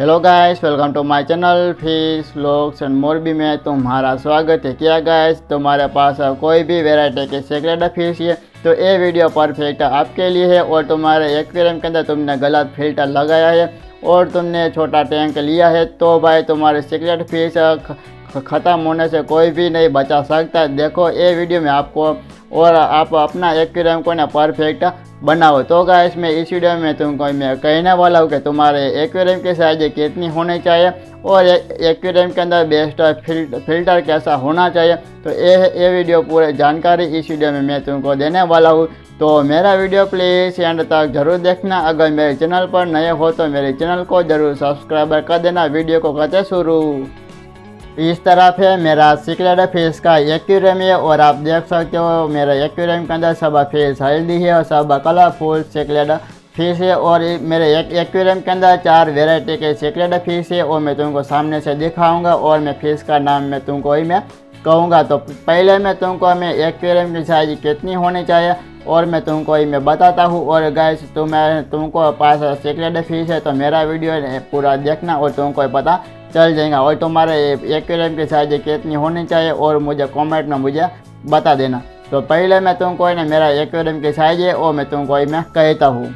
Hello guys, welcome to my channel fish vlogs and Morbi में तुम्हारा स्वागत है। क्या गाइस, तुम्हारे पास कोई भी वैरायटी के सेक्रेट फिश है तो ये वीडियो परफेक्ट आपके लिए है। और तुम्हारे एक्वेरियम के अंदर तुमने गलत फिल्टर लगाया है और तुमने छोटा टैंक लिया है तो भाई तुम्हारे सेक्रेट फिश ख़त्म होने से कोई भी नहीं बचा सकता। देखो ये वीडियो में आपको और आप अपना एक्वेरियम को ना परफेक्ट बनाओ। तो गाइस मैं इस वीडियो में तुमको मैं कहने वाला हूँ कि तुम्हारे एक्वेरियम की साइज कितनी होनी चाहिए और एक्वेरियम के अंदर बेस्ट फिल्टर कैसा होना चाहिए। तो ये वीडियो पूरी जानकारी इस वीडियो में मैं तुमको देने वाला हूँ। तो मेरा वीडियो प्लीज़ एंड तक जरूर देखना। अगर मेरे चैनल पर नए हो तो मेरे चैनल को जरूर सब्सक्राइब कर देना। वीडियो को करते शुरू। इस तरफ है मेरा सीक्रेट फिश का एक्वेरियम है और आप देख सकते हो मेरे एक्वेरियम के अंदर सब फिश हेल्दी है और सब कलरफुल सीक्रेट फिश है। और मेरे एक्वेरियम के अंदर 4 वेराइटी के सीक्रेट फिश है और मैं तुमको सामने से दिखाऊंगा और मैं फिश का नाम मैं तुमको ही मैं कहूँगा। तो पहले मैं तुमको मैं एक्वेरियम की साइज कितनी होनी चाहिए और मैं तुमको ही मैं बताता हूँ। और गाइस तुमको पास सीक्रेट फिश है तो मेरा वीडियो पूरा देखना और तुमको पता चल जाएगा। और तुम्हारे एक्वेरियम की साइज कितनी होनी चाहिए और मुझे कमेंट में मुझे बता देना। तो पहले मैं तुमको ना मेरा एक्वेरियम की साइज है और मैं तुमको मैं कहता हूँ।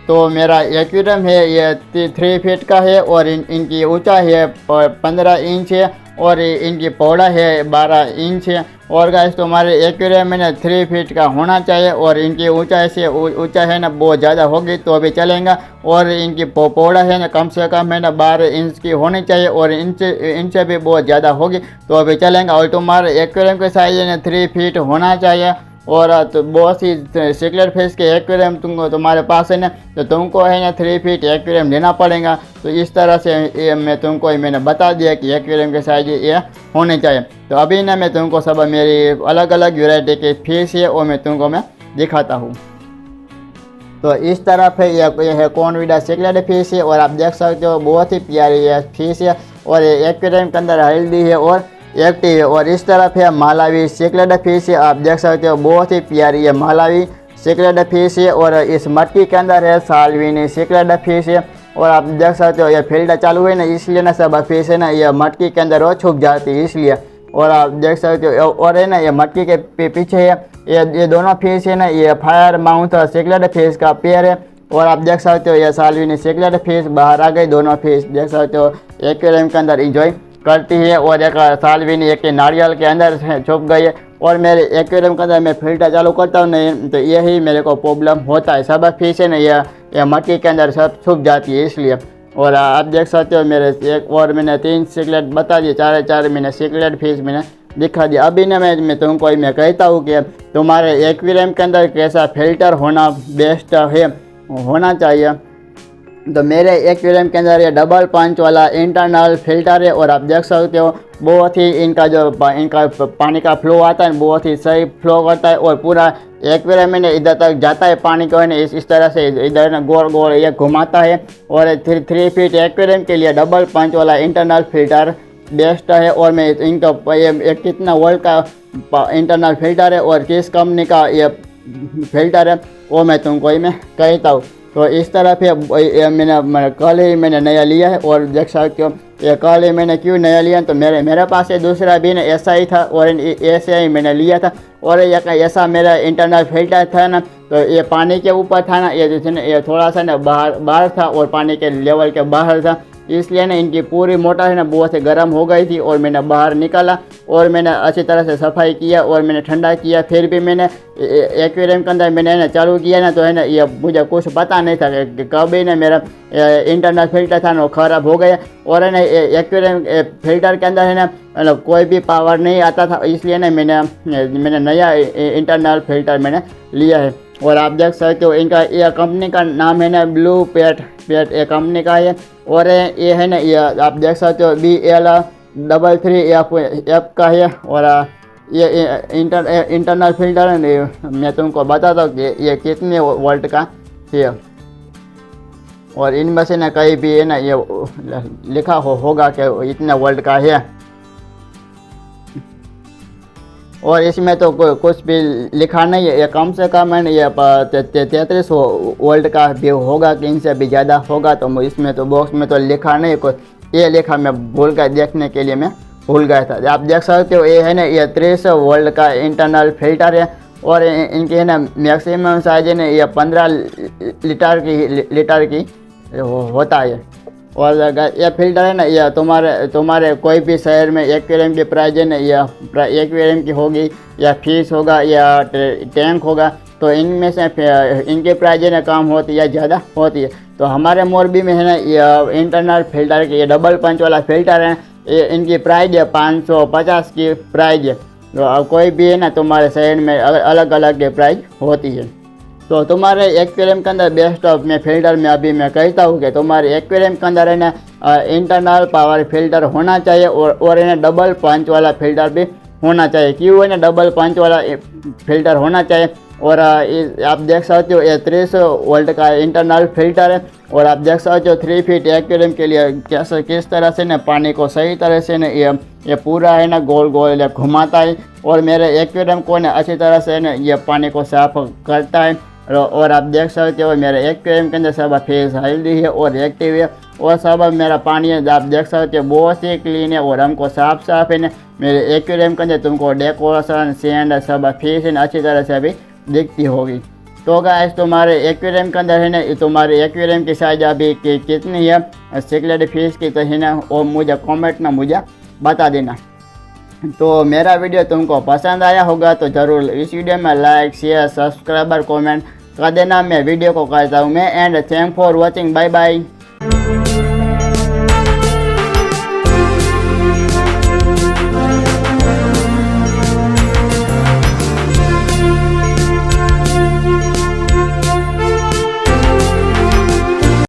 तो मेरा एक्वेरियम है ये 3 फीट का है और इनकी ऊंचाई है 15 इंच है और इनकी पौड़ा है 12 इंच है। और गाइस तुम्हारे एक्वेरियम में ना 3 फीट का होना चाहिए और इनकी ऊंचाई से ऊंचाई है ना बहुत ज़्यादा होगी तो भी चलेगा। और इनकी पौड़ा है ना कम से कम है ना 12 इंच की होनी चाहिए और इनसे भी बहुत ज़्यादा होगी तो भी चलेगा। और तुम्हारे एक्वेरियम के साइज है ना 3 फीट होना चाहिए। और तो बहुत सी सीक्रेट फिश के एक्वेरियम तुम्हारे पास है ना तो तुमको है ना 3 फीट एक्वेरियम लेना पड़ेगा। तो इस तरह से मैं तुमको मैंने बता दिया कि एक्वेरियम के साइज ये होने चाहिए। तो अभी ना मैं तुमको सब मेरी अलग अलग वैरायटी के फिश है और मैं तुमको मैं दिखाता हूँ। तो इस तरफ है ये है कॉर्नविडा सीक्रेट फिश है और आप देख सकते हो बहुत ही प्यारी है फिश है और एक्वेरियम के अंदर हेल्दी है और एक्टिव है। और इस तरफ है मालावी सीक्रेट फिश है, आप देख सकते हो बहुत ही प्यारी है मालावी सीक्रेट फिश है। और इस मटकी के अंदर है साल्विनी सीक्रेट फिश है और आप देख सकते हो ये फिल्टर चालू है ना इसलिए ना सब फिश है ना ये मटकी के अंदर वो छुप जाती है इसलिए। और आप देख सकते हो और है ना ये मटकी के पीछे है ये दोनों फिश है ना ये फायर माउथ सीक्रेट फिश का पेयर है। और आप देख सकते हो ये साल्विनी सीक्रेट फिश बाहर आ गई। दोनों फिश देख सकते हो एक्वेरियम के अंदर इंजॉय करती है और एक साल्विनी एक नारियल के अंदर छुप गई है। और मेरे एक्वेरियम के अंदर मैं फिल्टर चालू करता हूँ नहीं तो यही मेरे को प्रॉब्लम होता है। सब फिश है ना ये मटकी के अंदर सब छुप जाती है इसलिए। और आप देख सकते हो मेरे एक और मैंने 3 सीक्रेट बता दिए, 4 मैंने सीक्रेट फिश मैंने दिखा दिया। अभी ना मैं तुमको मैं कहता हूँ कि तुम्हारे एक्वेरियम के अंदर कैसा फिल्टर होना बेस्ट है होना चाहिए। तो मेरे एक्वेरियम के अंदर ये डबल पंच वाला इंटरनल फिल्टर है और आप देख सकते हो बहुत ही इनका पानी का फ्लो आता है बहुत ही सही फ्लो करता है और पूरा एक्वेरियम में इधर तक जाता है पानी को है इस तरह से इधर गोल गोल ये घुमाता है। और 3 फीट एक्वेरियम के लिए डबल पंच वाला इंटरनल फिल्टर बेस्ट है। और मैं इनका ये कितना वोल्ट का इंटरनल फिल्टर है और किस कंपनी का ये फिल्टर है वो मैं तुमको ही मैं कहता हूँ। तो इस तरफ है मैंने कल ही मैंने नया लिया है और देख सकते हो ये कल ही मैंने क्यों नया लिया तो मेरे पास ये दूसरा भी ना ऐसा ही था और ऐसे ही मैंने लिया था। और ऐसा मेरा इंटरनल फिल्टर था ना तो ये पानी के ऊपर था ना ये थोड़ा सा ना बाहर था और पानी के लेवल के बाहर था इसलिए ना इनकी पूरी मोटर है ना बहुत ही गर्म हो गई थी। और मैंने बाहर निकाला और मैंने अच्छी तरह से सफाई किया और मैंने ठंडा किया। फिर भी मैंने एक्वेरियम के अंदर मैंने ना चालू किया ना तो है ना ये मुझे कुछ पता नहीं था कि कब ही ना मेरा इंटरनल फिल्टर था ना वो ख़राब हो गया। और है ना एक्वेरियम फिल्टर के अंदर है ना मतलब कोई भी पावर नहीं आता था इसलिए ना मैंने नया इंटरनल फिल्टर मैंने लिया है। और आप देख सकते हो इनका ये कंपनी का नाम है ना ब्लू पेट ये कंपनी का है। और ये है ना ये आप देख सकते हो BL333F का है। और ये इंटरनल फिल्टर है मैं तुमको बताता हूँ कि ये कितने वोल्ट का है। और इनमें से ना कहीं भी है ना ये लिखा होगा कि इतने वोल्ट का है। और इसमें तो कुछ भी लिखा नहीं है, ये कम से कम है ये 33 वोल्ट का भी होगा कि इनसे भी ज़्यादा होगा। तो इसमें तो बॉक्स में तो लिखा नहीं कोई, ये लिखा मैं भूल गया देखने के लिए, मैं भूल गया था। आप देख सकते हो ये है ना, ये 30 वोल्ट का इंटरनल फिल्टर है और इनकी है ना मैक्सिमम साइज है ना ये 15 लीटर की होता है। और ये फिल्टर है ना, ये तुम्हारे कोई भी शहर में एक्वेरियम की प्राइस है ना, या एक्वेरियम की होगी या फीस होगा या टैंक होगा, तो इनमें से इनकी प्राइस है ना कम होती है या ज़्यादा होती है। तो हमारे मोरबी में है ना ये इंटरनल फिल्टर के ये डबल पंच वाला फिल्टर है, ये इनकी प्राइस है 550 की प्राइस है। तो कोई भी है ना तुम्हारे शहर में अलग अलग की प्राइस होती है। तो तुम्हारे एक्वेरियम के अंदर बेस्ट ऑफ में फिल्टर में अभी मैं कहता हूँ कि तुम्हारे एक्वेरियम के अंदर है ना इंटरनल पावर फिल्टर होना चाहिए और है ना डबल पंच वाला फिल्टर भी होना चाहिए। क्यों है ना डबल पंच वाला फिल्टर होना चाहिए? और आप देख सकते हो ये 30 वोल्ट का इंटरनल फिल्टर है और आप देख सकते हो 3 फीट एक्वेरियम के लिए किस तरह से ना पानी को सही तरह से ना ये पूरा है ना गोल गोल घुमाता है और मेरे एक्वेरियम को ना अच्छी तरह से ना ये पानी को साफ करता है। और आप देख सकते हो मेरे एक्वेरियम के अंदर सब फेस हेल्दी है और एक्टिव है और सब मेरा पानी है आप देख सकते हो बहुत ही क्लीन है और हमको साफ है ना। मेरे एक्वेरियम के अंदर तुमको डेकोरेशन सैंड सब फेस है ना अच्छी तरह से अभी दिखती होगी। तो गाइस तुम्हारे एक्वेरियम के अंदर है ना तुम्हारे एक्वेरियम की साइज अभी कितनी है सिक्लेड फिश की, तो है ना और मुझे कमेंट में मुझे बता देना। तो मेरा वीडियो तुमको पसंद आया होगा तो ज़रूर इस वीडियो में लाइक शेयर सब्सक्राइब कमेंट कर देना। मैं वीडियो को करता हूँ मैं and thank for watching, bye bye.